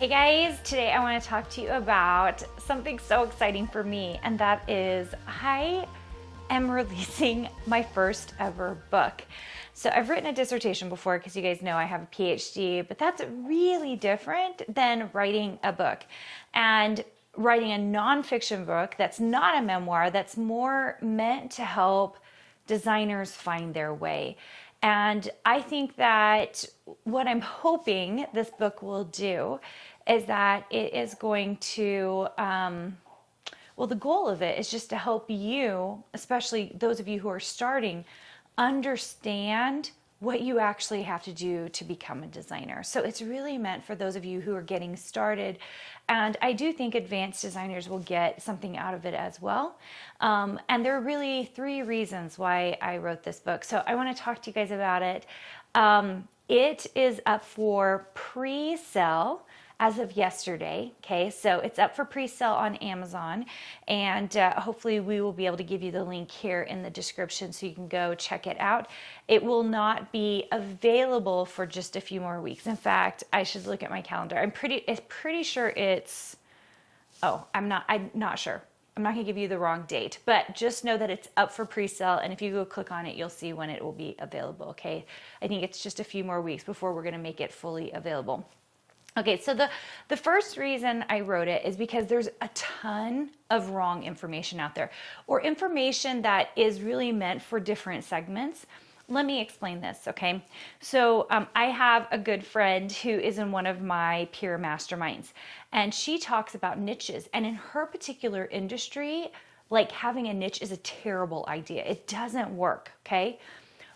Hey guys, today I want to talk to you about something so exciting for me, and that is I am releasing my first ever book. So I've written a dissertation before because you guys know I have a PhD, but that's really different than writing a book. And writing a nonfiction book that's not a memoir, that's more meant to help designers find their way. And I think that what I'm hoping this book will do is that it is going to, well, the goal of it is just to help you, especially those of you who are starting, understand what you actually have to do to become a designer. So it's really meant for those of you who are getting started. And I do think advanced designers will get something out of it as well. And there are really three reasons why I wrote this book. So I want to talk to you guys about it. It is up for pre-sale as of yesterday. Okay, so it's up for pre-sale on Amazon, and hopefully we will be able to give you the link here in the description so you can go check it out. It will not be available for just a few more weeks. In fact, I should look at my calendar. I'm pretty sure it's, I'm not sure. I'm not gonna give you the wrong date, but just know that it's up for pre-sale, and if you go click on it, you'll see when it will be available, okay? I think it's just a few more weeks before we're gonna make it fully available. Okay, so the first reason I wrote it is because there's a ton of wrong information out there, or information that is really meant for different segments. Let me explain this, okay? So I have a good friend who is in one of my peer masterminds, and she talks about niches, and in her particular industry, like having a niche is a terrible idea. It doesn't work, okay?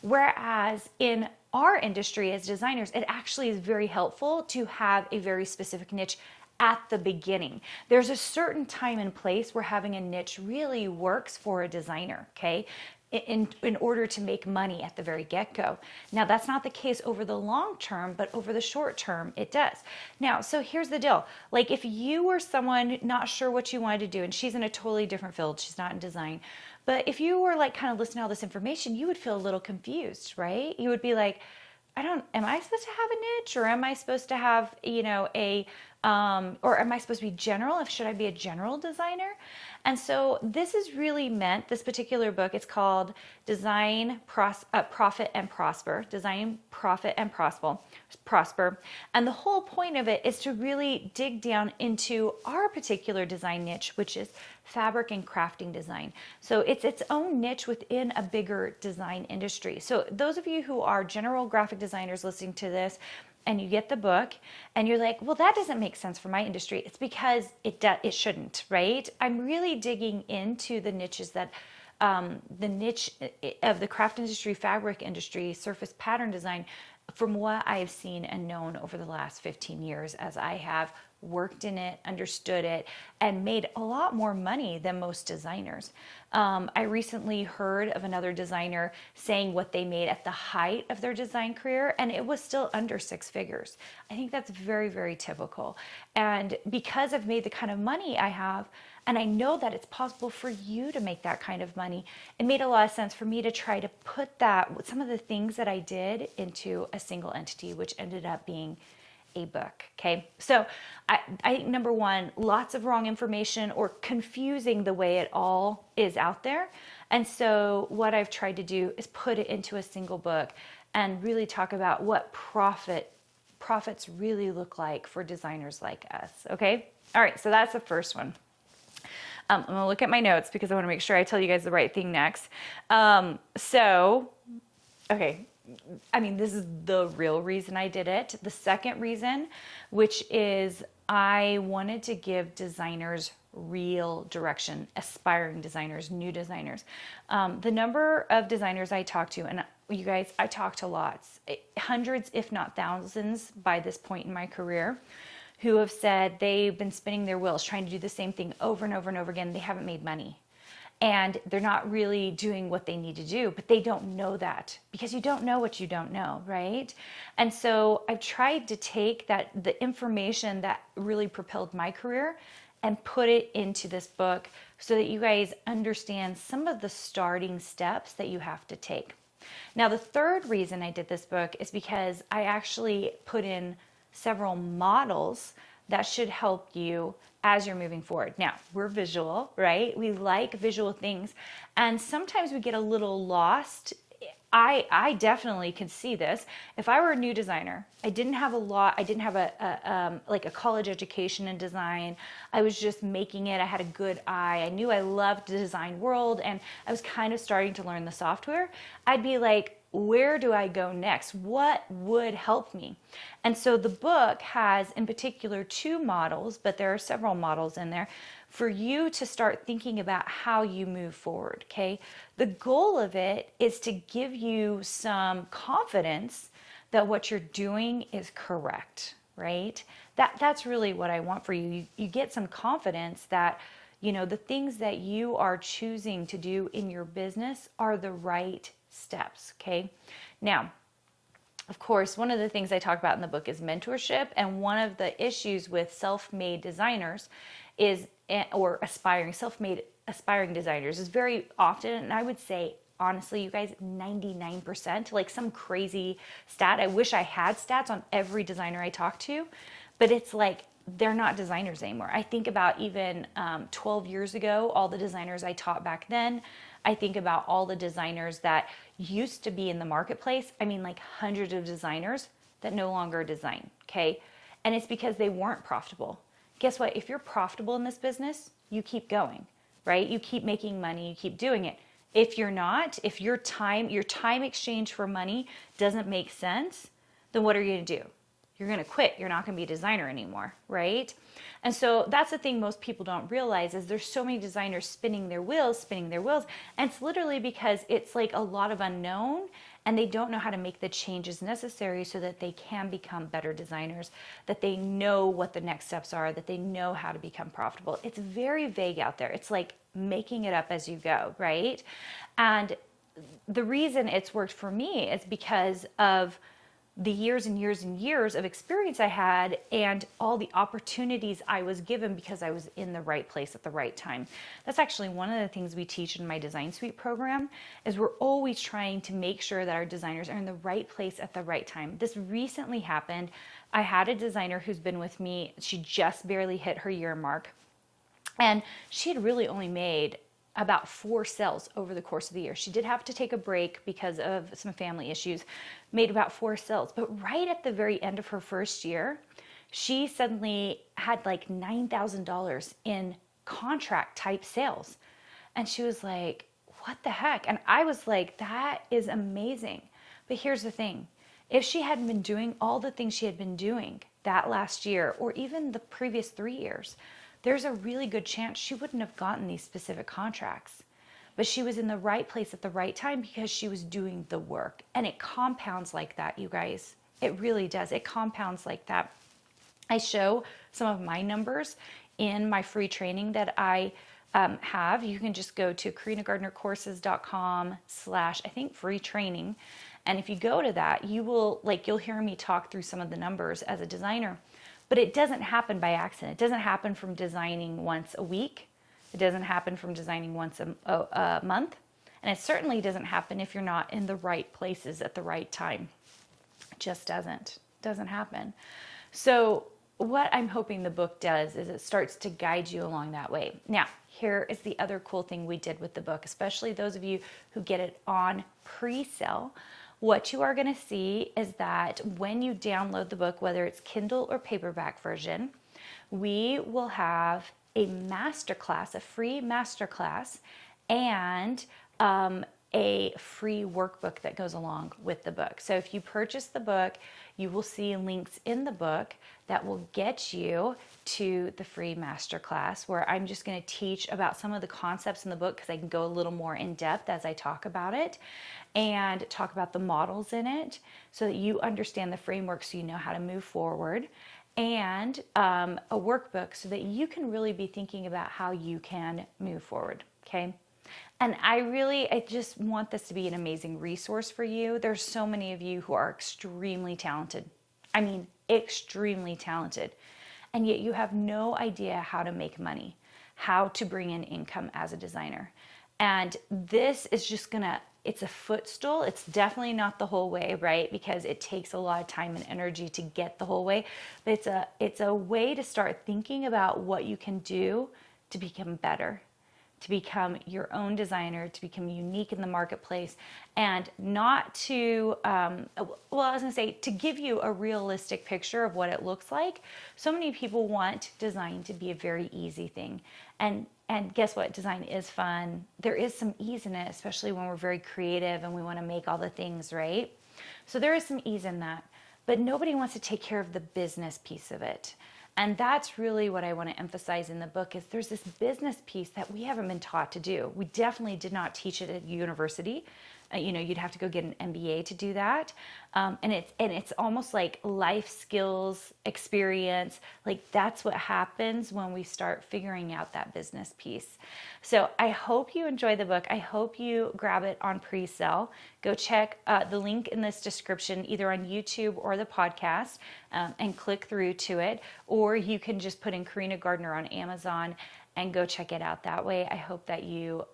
Whereas in our industry as designers, it actually is very helpful to have a very specific niche at the beginning. There's a certain time and place where having a niche really works for a designer, okay? In order to make money at the very get-go. Now, that's not the case over the long term, but over the short term, it does. Now, so here's the deal. Like if you were someone not sure what you wanted to do, and she's in a totally different field, she's not in design, but if you were like kind of listening to all this information, you would feel a little confused, right? You would be like, am I supposed to have a niche, or am I supposed to have, or am I supposed to be general? Should I be a general designer? And so this is really meant, this particular book, it's called Design, Profit, and Prosper. Design, Profit, and Prosper. And the whole point of it is to really dig down into our particular design niche, which is fabric and crafting design. So it's its own niche within a bigger design industry. So those of you who are general graphic designers listening to this, and you get the book and you're like, well, that doesn't make sense for my industry. It's because it shouldn't, right? I'm really digging into the niches that, the niche of the craft industry, fabric industry, surface pattern design, from what I've seen and known over the last 15 years as I have worked in it, understood it, and made a lot more money than most designers. I recently heard of another designer saying what they made at the height of their design career, and it was still under 6 figures. I think that's very, very typical. And because I've made the kind of money I have, and I know that it's possible for you to make that kind of money, it made a lot of sense for me to try to put some of the things that I did into a single entity, which ended up being a book, okay? So I think number one, lots of wrong information or confusing the way it all is out there. And so what I've tried to do is put it into a single book and really talk about what profits really look like for designers like us, okay? All right, so that's the first one. I'm gonna look at my notes because I wanna make sure I tell you guys the right thing next. Okay. I mean, this is the real reason I did it. The second reason, which is I wanted to give designers real direction, aspiring designers, new designers. The number of designers I talk to, and you guys, I talk to lots, hundreds, if not thousands by this point in my career, who have said they've been spinning their wheels trying to do the same thing over and over and over again. They haven't made money. And they're not really doing what they need to do, but they don't know that because you don't know what you don't know, right? And so I've tried to take the information that really propelled my career and put it into this book so that you guys understand some of the starting steps that you have to take. Now, the third reason I did this book is because I actually put in several models that should help you as you're moving forward. Now, we're visual, right? We like visual things, and sometimes we get a little lost. I definitely can see this. If I were a new designer, I didn't have like a college education in design. I was just making it. I had a good eye. I knew I loved the design world, and I was kind of starting to learn the software. I'd be like, where do I go next? What would help me? And so the book has in particular 2 models, but there are several models in there for you to start thinking about how you move forward, okay? The goal of it is to give you some confidence that what you're doing is correct, right? That's really what I want for you. You get some confidence that, you know, the things that you are choosing to do in your business are the right steps, okay? Now, of course, one of the things I talk about in the book is mentorship, and one of the issues with self-made designers is, or aspiring designers is very often, and I would say honestly, you guys, 99%, like some crazy stat. I wish I had stats on every designer I talk to, but it's like they're not designers anymore. I think about even 12 years ago, all the designers I taught back then. I think about all the designers that used to be in the marketplace. I mean, like hundreds of designers that no longer design, okay? And it's because they weren't profitable. Guess what? If you're profitable in this business, you keep going, right? You keep making money, you keep doing it. If you're not, if your time exchange for money doesn't make sense, then what are you gonna do? You're gonna quit. You're not gonna be a designer anymore, right? And so that's the thing most people don't realize is there's so many designers spinning their wheels, and it's literally because it's like a lot of unknown, and they don't know how to make the changes necessary so that they can become better designers, that they know what the next steps are, that they know how to become profitable. It's very vague out there. It's like making it up as you go, right? And the reason it's worked for me is because of the years and years and years of experience I had and all the opportunities I was given because I was in the right place at the right time. That's actually one of the things we teach in my Design Suite program is we're always trying to make sure that our designers are in the right place at the right time. This recently happened. I had a designer who's been with me. She just barely hit her year mark, and she had really only made about 4 sales over the course of the year. She did have to take a break because of some family issues, made about 4 sales. But right at the very end of her first year, she suddenly had like $9,000 in contract type sales. And she was like, what the heck? And I was like, that is amazing. But here's the thing. If she hadn't been doing all the things she had been doing that last year, or even the previous 3 years, there's a really good chance she wouldn't have gotten these specific contracts. But she was in the right place at the right time because she was doing the work. And it compounds like that, you guys. It really does. It compounds like that. I show some of my numbers in my free training that I have. You can just go to carinagardnercourses.com/free training. And if you go to that, you'll hear me talk through some of the numbers as a designer. But it doesn't happen by accident. It doesn't happen from designing once a week. It doesn't happen from designing once a month. And it certainly doesn't happen if you're not in the right places at the right time. It just doesn't happen. So what I'm hoping the book does is it starts to guide you along that way. Now, here is the other cool thing we did with the book, especially those of you who get it on pre-sale. What you are going to see is that when you download the book, whether it's Kindle or paperback version, we will have a masterclass, a free masterclass, and a free workbook that goes along with the book. So if you purchase the book, you will see links in the book that will get you to the free masterclass, where I'm just going to teach about some of the concepts in the book because I can go a little more in depth as I talk about it, and talk about the models in it so that you understand the framework so you know how to move forward, and a workbook so that you can really be thinking about how you can move forward, okay? And I just want this to be an amazing resource for you. There's so many of you who are extremely talented. I mean, extremely talented. And yet you have no idea how to make money, how to bring in income as a designer. And this is just gonna it's a footstool. It's definitely not the whole way, right? Because it takes a lot of time and energy to get the whole way. But it's a way to start thinking about what you can do to become better, to become your own designer, to become unique in the marketplace, and not to, to give you a realistic picture of what it looks like. So many people want design to be a very easy thing. And guess what? Design is fun. There is some ease in it, especially when we're very creative and we want to make all the things, right? So there is some ease in that. But nobody wants to take care of the business piece of it. And that's really what I want to emphasize in the book, is there's this business piece that we haven't been taught to do. We definitely did not teach it at university. You'd have to go get an MBA to do that. And it's almost like life skills, experience. Like that's what happens when we start figuring out that business piece. So I hope you enjoy the book. I hope you grab it on pre-sale. Go check the link in this description, either on YouTube or the podcast, and click through to it. Or you can just put in Carina Gardner on Amazon and go check it out that way. I hope that you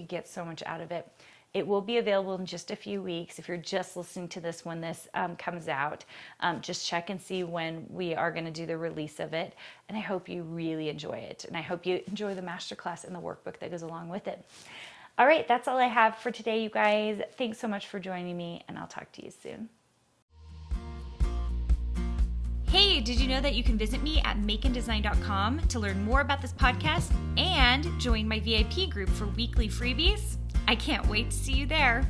get so much out of it. It will be available in just a few weeks. If you're just listening to this when this comes out, just check and see when we are going to do the release of it. And I hope you really enjoy it. And I hope you enjoy the masterclass and the workbook that goes along with it. All right, that's all I have for today, you guys. Thanks so much for joining me, and I'll talk to you soon. Hey, did you know that you can visit me at makeanddesign.com to learn more about this podcast and join my VIP group for weekly freebies? I can't wait to see you there.